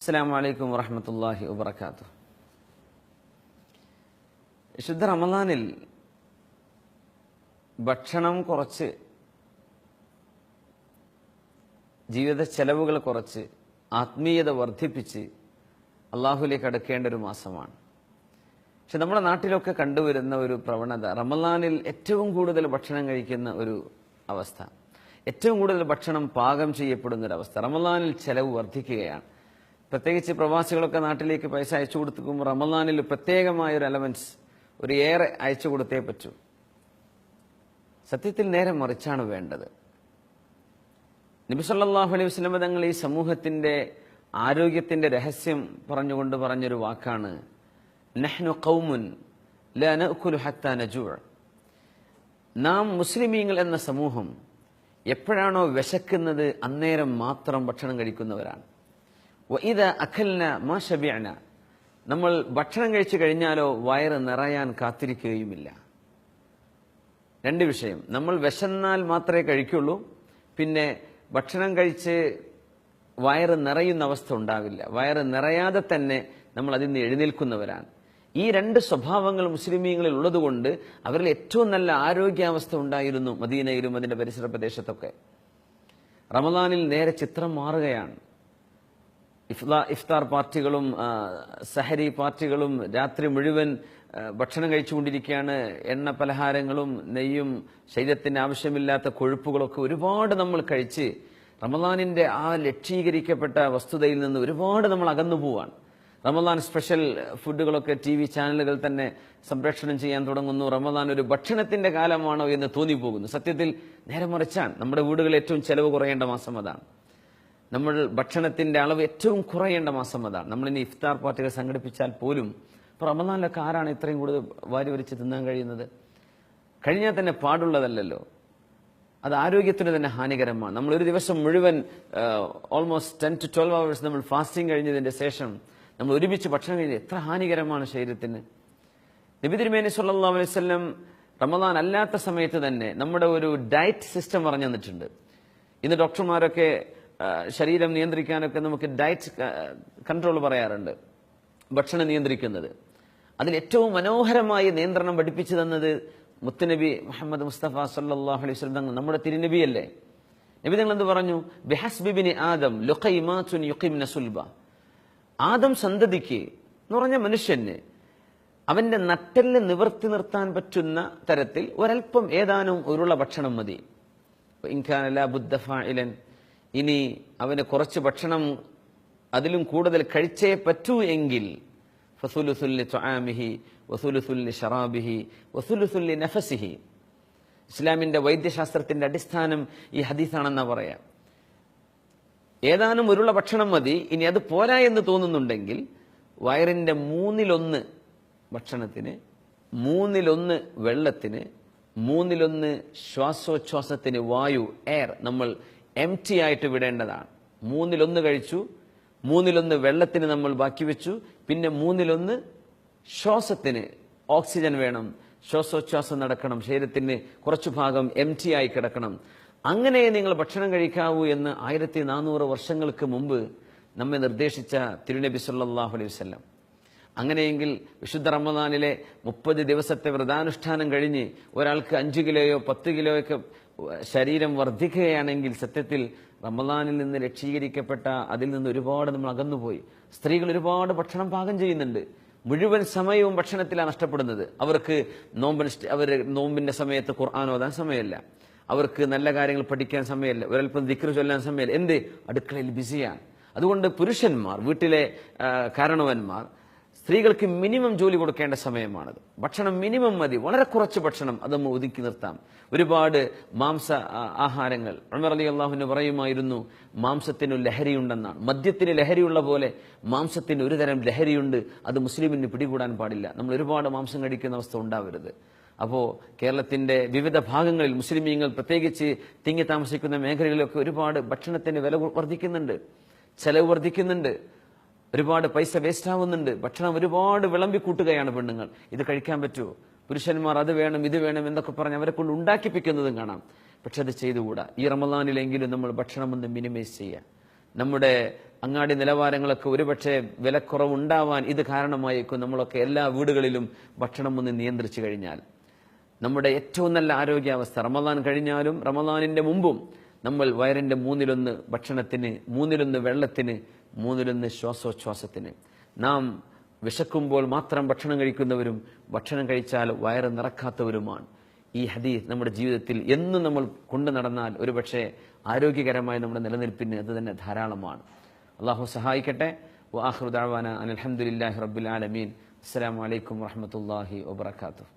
അസ്സലാമു അലൈക്കും വറഹ്മത്തുള്ളാഹി വബറകാതുഹു. വിശുദ്ധ റമളാനിൽ ഭക്ഷണം കുറച്ച്, ജീവിത ചെലവുകൾ കുറച്ച്, ആത്മീയത വർദ്ധിപ്പിച്ച് അള്ളാഹുലേക്ക് അടുക്കേണ്ട ഒരു മാസമാണ്. പക്ഷെ നമ്മുടെ നാട്ടിലൊക്കെ കണ്ടുവരുന്ന ഒരു പ്രവണത, റമളാനിൽ ഏറ്റവും കൂടുതൽ ഭക്ഷണം കഴിക്കുന്ന ഒരു അവസ്ഥ, ഏറ്റവും കൂടുതൽ ഭക്ഷണം പാകം ചെയ്യപ്പെടുന്ന ഒരു അവസ്ഥ. റമളാനിൽ ചെലവ് വർദ്ധിക്കുകയാണ്. പ്രത്യേകിച്ച് പ്രവാസികളൊക്കെ നാട്ടിലേക്ക് പൈസ അയച്ചു കൊടുക്കുമ്പോൾ റമളാനിൽ പ്രത്യേകമായ ഒരു അലവൻസ്, ഒരു ഏറെ അയച്ചു കൊടുത്തേ പറ്റൂ. സത്യത്തിൽ നേരെ മറിച്ചാണ് വേണ്ടത്. നബി സല്ലല്ലാഹു അലൈഹി വസല്ലം തങ്ങൾ ഈ സമൂഹത്തിന്റെ ആരോഗ്യത്തിന്റെ രഹസ്യം പറഞ്ഞുകൊണ്ട് പറഞ്ഞൊരു വാക്കാണ്, നഹ്നു ഖൗമുൻ ലാ നഅകുലു ഹത്താ നജൂഅ. നാം മുസ്ലിമീങ്ങൾ എന്ന സമൂഹം എപ്പോഴാണോ വിശക്കുന്നത് അന്നേരം മാത്രം ഭക്ഷണം കഴിക്കുന്നവരാണ്. വഇദാ അഖൽന മാ ശബിഅന, നമ്മൾ ഭക്ഷണം കഴിച്ചു കഴിഞ്ഞാലോ വയറ് നിറയാൻ കാത്തിരിക്കുകയുമില്ല. രണ്ട് വിഷയം, നമ്മൾ വിശന്നാൽ മാത്രമേ കഴിക്കുള്ളൂ, പിന്നെ ഭക്ഷണം കഴിച്ച് വയറ് നിറയുന്ന അവസ്ഥ ഉണ്ടാവില്ല. വയറ് നിറയാതെ തന്നെ നമ്മൾ അതിൽ നിന്ന് എഴുന്നേൽക്കുന്നവരാണ്. ഈ രണ്ട് സ്വഭാവങ്ങൾ മുസ്ലിമീങ്ങളിൽ ഉള്ളതുകൊണ്ട് അവരിൽ ഏറ്റവും നല്ല ആരോഗ്യാവസ്ഥ ഉണ്ടായിരുന്നു മദീനയിലും അതിന്റെ പരിസര പ്രദേശത്തൊക്കെ. റമളാനിൽ നേരെ ചിത്രം മാറുകയാണ്. ഇഫ്താർ പാർട്ടികളും സഹരി പാർട്ടികളും രാത്രി മുഴുവൻ ഭക്ഷണം കഴിച്ചുകൊണ്ടിരിക്കുകയാണ്. എണ്ണ പലഹാരങ്ങളും നെയ്യും ശരീരത്തിന് ആവശ്യമില്ലാത്ത കൊഴുപ്പുകളൊക്കെ ഒരുപാട് നമ്മൾ കഴിച്ച് റമളാനിന്റെ ആ ലക്ഷീകരിക്കപ്പെട്ട വസ്തുതയിൽ നിന്ന് ഒരുപാട് നമ്മൾ അകന്നു പോവാണ്. റമളാൻ സ്പെഷ്യൽ ഫുഡുകളൊക്കെ TV ചാനലുകൾ തന്നെ സംപ്രേഷണം ചെയ്യാൻ തുടങ്ങുന്നു. റമളാൻ ഒരു ഭക്ഷണത്തിന്റെ കാലമാണോ എന്ന് തോന്നിപ്പോകുന്നു. സത്യത്തിൽ നേരെ മറിച്ചാണ്. നമ്മുടെ വീടുകളിൽ ഏറ്റവും ചെലവ് കുറയേണ്ട മാസം അതാണ്. നമ്മൾ ഭക്ഷണത്തിന്റെ അളവ് ഏറ്റവും കുറയേണ്ട മാസം അതാണ്. നമ്മളിനി ഇഫ്താർ പാർട്ടികൾ സംഘടിപ്പിച്ചാൽ പോലും ഇപ്പൊ റമളാനിലൊക്കെ ആരാണ് ഇത്രയും കൂടുതൽ വാരി വരിച്ച് തിന്നാൻ കഴിയുന്നത്? കഴിഞ്ഞാൽ തന്നെ പാടുള്ളതല്ലല്ലോ. അത് ആരോഗ്യത്തിന് തന്നെ ഹാനികരമാണ്. നമ്മൾ ഒരു ദിവസം മുഴുവൻ ഓൾമോസ്റ്റ് 10 to 12 hours നമ്മൾ ഫാസ്റ്റിംഗ് കഴിഞ്ഞതിന്റെ ശേഷം നമ്മൾ ഒരുമിച്ച് ഭക്ഷണം കഴിഞ്ഞത് എത്ര ഹാനികരമാണ് ശരീരത്തിന്. നബി തിരുമേനി സല്ലല്ലാഹു അലൈഹി വസല്ലം റമളാൻ അല്ലാത്ത സമയത്ത് തന്നെ നമ്മുടെ ഒരു ഡയറ്റ് സിസ്റ്റം പറഞ്ഞു തന്നിട്ടുണ്ട്. ഇന്ന് ഡോക്ടർമാരൊക്കെ ശരീരം നിയന്ത്രിക്കാനൊക്കെ നമുക്ക് ഡയറ്റ് കൺട്രോൾ പറയാറുണ്ട്, ഭക്ഷണം നിയന്ത്രിക്കുന്നത്. അതിൽ ഏറ്റവും മനോഹരമായ നിയന്ത്രണം പഠിപ്പിച്ചു തന്നത് മുത്തുനബി മുഹമ്മദ് മുസ്തഫ സല്ലല്ലാഹു അലൈഹി വസല്ലം നമ്മുടെ തിരുനബിയല്ലേ. നബി തങ്ങൾ എന്ത് പറഞ്ഞു? ബിഹസ്ബി ബിനി ആദം ലുഖൈമാതുൻ യുഖിംന സുൽബ. ആദം സന്തതിക്ക് എന്ന് പറഞ്ഞ മനുഷ്യന് അവന്റെ നട്ടെല്ല് നിവർത്തി നിർത്താൻ പറ്റുന്ന തരത്തിൽ ഒരൽപ്പം ഏതാനും ഉരുള ഭക്ഷണം മതി. ഇൻകാന ലാ ബുദ്ദ ഫാഇലൻ, ഇനി അവന് കുറച്ച് ഭക്ഷണം അതിലും കൂടുതൽ കഴിച്ചേ പറ്റൂ എങ്കിൽ ഫസുലുസുൽ ലിതുആമിഹി വസുലുസുൽ ലിശറാബിഹി വസുലുസുൽ ലിനഫസിഹി. ഇസ്ലാമിന്റെ വൈദ്യശാസ്ത്രത്തിന്റെ അടിസ്ഥാനം ഈ ഹദീസാണെന്നാ പറയാം. ഏതാനും ഉരുള ഭക്ഷണം മതി. ഇനി അത് പോരാ എന്ന് തോന്നുന്നുണ്ടെങ്കിൽ വയറിന്റെ 1/3 ഭക്ഷണത്തിന്, 1/3 വെള്ളത്തിന്, 1/3 ശ്വാസോച്ഛ്വാസത്തിന്, വായു എയർ നമ്മൾ എംപ്റ്റി ആയിട്ട് വിടേണ്ടതാണ്. 1/3 കഴിച്ചു, 1/3 വെള്ളത്തിന് നമ്മൾ ബാക്കി വെച്ചു, പിന്നെ 1/3 ശ്വാസത്തിന് ഓക്സിജൻ വേണം, ശ്വാസോച്ഛ്വാസം നടക്കണം, ശരീരത്തിന് കുറച്ചു ഭാഗം എംപ്റ്റി ആയി കിടക്കണം. അങ്ങനെ നിങ്ങൾ ഭക്ഷണം കഴിക്കാവൂ എന്ന് 1400 വർഷങ്ങൾക്ക് മുമ്പ് നമ്മെ നിർദ്ദേശിച്ച തിരുനബി സല്ലല്ലാഹു അലൈഹി വസല്ലം. അങ്ങനെയെങ്കിൽ വിശുദ്ധ റമളാനിലെ 30 ദിവസത്തെ വ്രതാനുഷ്ഠാനം കഴിഞ്ഞ് ഒരാൾക്ക് 5 കിലോയോ 10 കിലോയൊക്കെ ശരീരം വർദ്ധിക്കുകയാണെങ്കിൽ സത്യത്തിൽ റമളാനിൽ നിന്ന് രക്ഷീകരിക്കപ്പെട്ട അതിൽ നിന്ന് ഒരുപാട് നമ്മൾ അകന്നുപോയി. സ്ത്രീകൾ ഒരുപാട് ഭക്ഷണം പാകം ചെയ്യുന്നുണ്ട്, മുഴുവൻ സമയവും ഭക്ഷണത്തിലാണ് നഷ്ടപ്പെടുന്നത്. അവർക്ക് നോമ്പിന്റെ സമയത്ത് ഖുർആൻ ഓതാൻ സമയമല്ല, അവർക്ക് നല്ല കാര്യങ്ങൾ പഠിക്കാൻ സമയമല്ല, ഒരൽപ്പം ദിക്ർ ചൊല്ലാൻ സമയമല്ല. എന്ത്? അടുക്കളയിൽ ബിസിയാണ്. അതുകൊണ്ട് പുരുഷന്മാർ, വീട്ടിലെ കാരണവന്മാർ, സ്ത്രീകൾക്ക് മിനിമം ജോലി കൊടുക്കേണ്ട സമയമാണത്. ഭക്ഷണം മിനിമം മതി, വളരെ കുറച്ച് ഭക്ഷണം അത് നമ്മൾ ഒതുക്കി നിർത്താം. ഒരുപാട് മാംസ ആഹാരങ്ങൾ, ഉമർ റളിയല്ലാഹു അൻഹു പറയുമായിരുന്നു, മാംസത്തിന് ലഹരിയുണ്ടെന്നാണ്. മദ്യത്തിന് ലഹരിയുള്ള പോലെ മാംസത്തിന് ഒരു തരം ലഹരിയുണ്ട്, അത് മുസ്ലിമിന് പിടികൂടാൻ പാടില്ല. നമ്മൾ ഒരുപാട് മാംസം കഴിക്കുന്ന അവസ്ഥ ഉണ്ടാവരുത്. അപ്പോ കേരളത്തിന്റെ വിവിധ ഭാഗങ്ങളിൽ മുസ്ലിമീങ്ങൾ പ്രത്യേകിച്ച് തിങ്ങി താമസിക്കുന്ന മേഖലകളിലൊക്കെ ഒരുപാട് ഭക്ഷണത്തിന് വില വർദ്ധിക്കുന്നുണ്ട്, ചെലവ് വർദ്ധിക്കുന്നുണ്ട്, ഒരുപാട് പൈസ വേസ്റ്റ് ആവുന്നുണ്ട്. ഭക്ഷണം ഒരുപാട് വിളമ്പി കൂട്ടുകയാണ് പെണ്ണുങ്ങൾ. ഇത് കഴിക്കാൻ പറ്റുമോ? പുരുഷന്മാർ അത് വേണം ഇത് വേണം എന്നൊക്കെ പറഞ്ഞ് അവരെ കൊണ്ട് ഉണ്ടാക്കിപ്പിക്കുന്നതും കാണാം. പക്ഷെ അത് ചെയ്തുകൂടാ. ഈ റമളാനിലെങ്കിലും നമ്മൾ ഭക്ഷണം ഒന്ന് മിനിമൈസ് ചെയ്യുക. നമ്മുടെ അങ്ങാടി നിലവാരങ്ങളൊക്കെ ഒരുപക്ഷെ വിലക്കുറവുണ്ടാവാൻ ഇത് കാരണമായിരിക്കും. നമ്മളൊക്കെ എല്ലാ വീടുകളിലും ഭക്ഷണം ഒന്ന് നിയന്ത്രിച്ചു കഴിഞ്ഞാൽ നമ്മുടെ ഏറ്റവും നല്ല ആരോഗ്യാവസ്ഥ റമദാൻ കഴിഞ്ഞാലും റമദാനിന്റെ മുമ്പും നമ്മൾ വയറിന്റെ 1/3 ഭക്ഷണത്തിന്, 1/3 വെള്ളത്തിന്, 1/3 ശ്വാസോച്ഛ്വാസത്തിന്. നാം വിശക്കുമ്പോൾ മാത്രം ഭക്ഷണം കഴിക്കുന്നവരും ഭക്ഷണം കഴിച്ചാൽ വയറ് നിറക്കാത്തവരുമാണ്. ഈ ഹദീസ് നമ്മുടെ ജീവിതത്തിൽ എന്നും നമ്മൾ കൊണ്ടു നടന്നാൽ ഒരുപക്ഷെ ആരോഗ്യകരമായ നമ്മുടെ നിലനിൽപ്പിന് അത് തന്നെ ധാരാളമാണ്. അള്ളാഹു സഹായിക്കട്ടെ. വആഖിറു ദഅവാന അൽഹംദുലില്ലാഹി റബ്ബിൽ ആലമീൻ. അസ്സലാമു അലൈക്കും വറഹ്മത്തുള്ളാഹി വബറകാതുഹു.